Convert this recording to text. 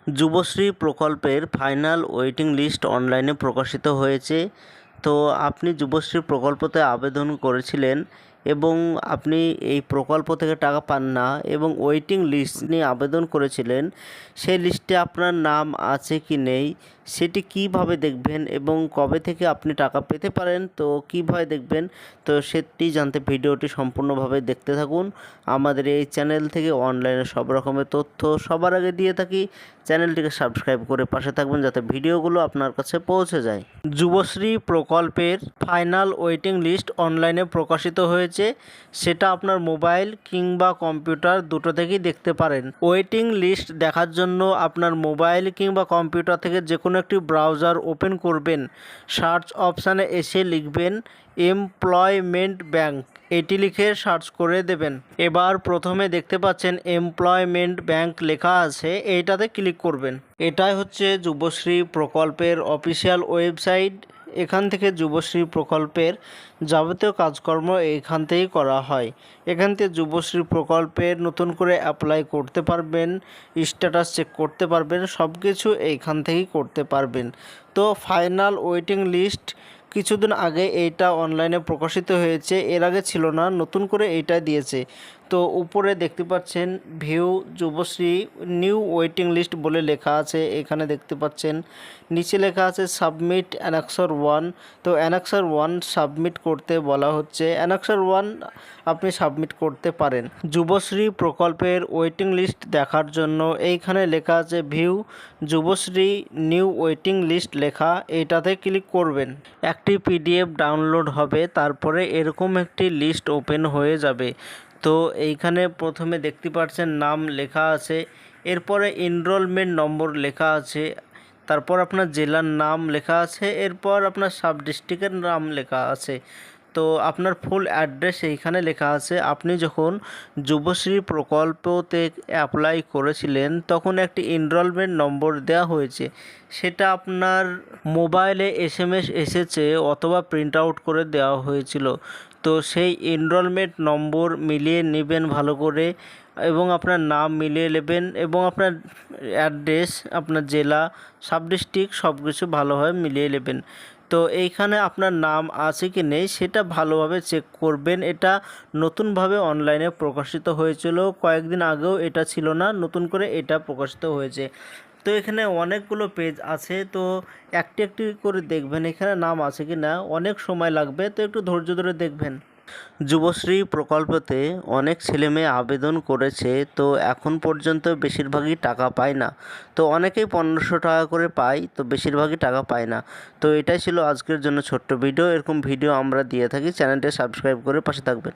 যুবশ্রী প্রকল্পের final waiting list অনলাইনে প্রকাশিত হয়েছে। তো আপনি যুবশ্রী প্রকল্পতে আবেদন করেছিলেন এবং আপনি এই প্রকল্প থেকে টাকা পান না এবং ওয়েটিং লিস্ট নিয়ে আবেদন করেছিলেন, সেই লিস্টে আপনার নাম আছে কি নেই সেটি কিভাবে দেখবেন এবং কবে থেকে আপনি টাকা পেতে পারেন, তো কিভাবে দেখবেন, তো সেটি জানতে ভিডিওটি সম্পূর্ণভাবে দেখতে থাকুন। আমাদের এই চ্যানেল থেকে অনলাইনে সব রকমের তথ্য সবার আগে দিয়ে থাকি। চ্যানেলটিকে সাবস্ক্রাইব করে পাশে থাকবেন যাতে ভিডিওগুলো আপনার কাছে পৌঁছে যায়। যুবশ্রী প্রকল্পের ফাইনাল ওয়েটিং লিস্ট অনলাইনে প্রকাশিত হয়েছে, সেটা আপনার মোবাইল কিংবা কম্পিউটার দুটো থেকেই দেখতে পারেন। ওয়েটিং লিস্ট দেখার জন্য আপনার মোবাইল কিংবা কম্পিউটার থেকে যে কোনো একটি ব্রাউজার ওপেন করবেন, সার্চ অপশানে এসে লিখবেন এমপ্লয়মেন্ট ব্যাংক, এটি লিখে সার্চ করে দেবেন। এবার প্রথমে দেখতে পাচ্ছেন এমপ্লয়মেন্ট ব্যাংক লেখা আছে, এইটাতে ক্লিক করবেন। এটাই হচ্ছে যুবশ্রী প্রকল্পের অফিসিয়াল ওয়েবসাইট। এখান থেকে যুবশ্রী প্রকল্পের যাবতীয় কাজকর্ম এখান থেকেই করা হয়। এখান থেকে যুবশ্রী প্রকল্পের নতুন করে অ্যাপ্লাই করতে পারবেন, স্ট্যাটাস চেক করতে পারবেন, সব কিছু এইখান থেকেই করতে পারবেন। তো ফাইনাল ওয়েটিং লিস্ট কিছুদিন আগে এইটা অনলাইনে প্রকাশিত হয়েছে, এর আগে ছিল না, নতুন করে এইটা দিয়েছে। তো উপরে দেখতে পাচ্ছেন view Yuvashree new waiting list বলে লেখা আছে, এখানে দেখতে পাচ্ছেন। নিচে লেখা আছে সাবমিট অ্যানেক্সার 1। তো অ্যানেক্সার 1 সাবমিট করতে বলা হচ্ছে, অ্যানেক্সার 1 আপনি সাবমিট করতে পারেন। যুবশ্রী প্রকল্পের ওয়েটিং লিস্ট দেখার জন্য এইখানে লেখা আছে view Yuvashree new waiting list লেখা, এইটাতে ক্লিক করবেন। একটি পিডিএফ ডাউনলোড হবে, তারপরে এরকম একটি লিস্ট ওপেন হয়ে যাবে। তো এইখানে প্রথমে দেখতে পাচ্ছেন নাম লেখা আছে, এরপরে এনরোলমেন্ট নম্বর লেখা আছে, তারপর আপনার জেলার নাম লেখা আছে, এরপর আপনার সাব ডিস্ট্রিক্টের নাম লেখা আছে। তো আপনার ফুল অ্যাড্রেস এইখানে লেখা আছে। আপনি যখন যুবশ্রী প্রকল্পতে অ্যাপ্লাই করেছিলেন তখন একটি এনরোলমেন্ট নম্বর দেওয়া হয়েছে, সেটা আপনার মোবাইলে এসএমএস এসেছে অথবা প্রিন্ট আউট করে দেওয়া হয়েছিল। তো সেই এনরোলমেন্ট নম্বর মিলিয়ে নেবেন ভালো করে এবং আপনার নাম মিলিয়ে নেবেন এবং আপনার অ্যাড্রেস, আপনার জেলা, সাব ডিস্ট্রিক্ট সব কিছু ভালোভাবে মিলিয়ে নেবেন। তো এইখানে আপনার নাম আছে কি নেই সেটা ভালোভাবে চেক করবেন। এটা নতুনভাবে অনলাইনে প্রকাশিত হয়েছিল, কয়েকদিন আগেও এটা ছিল না, নতুন করে এটা প্রকাশিত হয়েছে। তো এখানে অনেকগুলো পেজ আছে, তো একটি একটি করে দেখবেন এখানে নাম আছে কি না, অনেক সময় লাগবে, তো একটু ধৈর্য ধরে দেখবেন। যুবশ্রী প্রকল্পতে অনেক ছেলেমেয়ে আবেদন করেছে, তো এখন পর্যন্ত বেশিরভাগই টাকা পায় না। তো অনেকেই 1500 টাকা করে পায়, তো বেশিরভাগই টাকা পায় না। তো এটাই ছিল আজকের জন্য ছোট্ট ভিডিও। এরকম ভিডিও আমরা দিয়ে থাকি, চ্যানেলটি সাবস্ক্রাইব করে পাশে থাকবেন।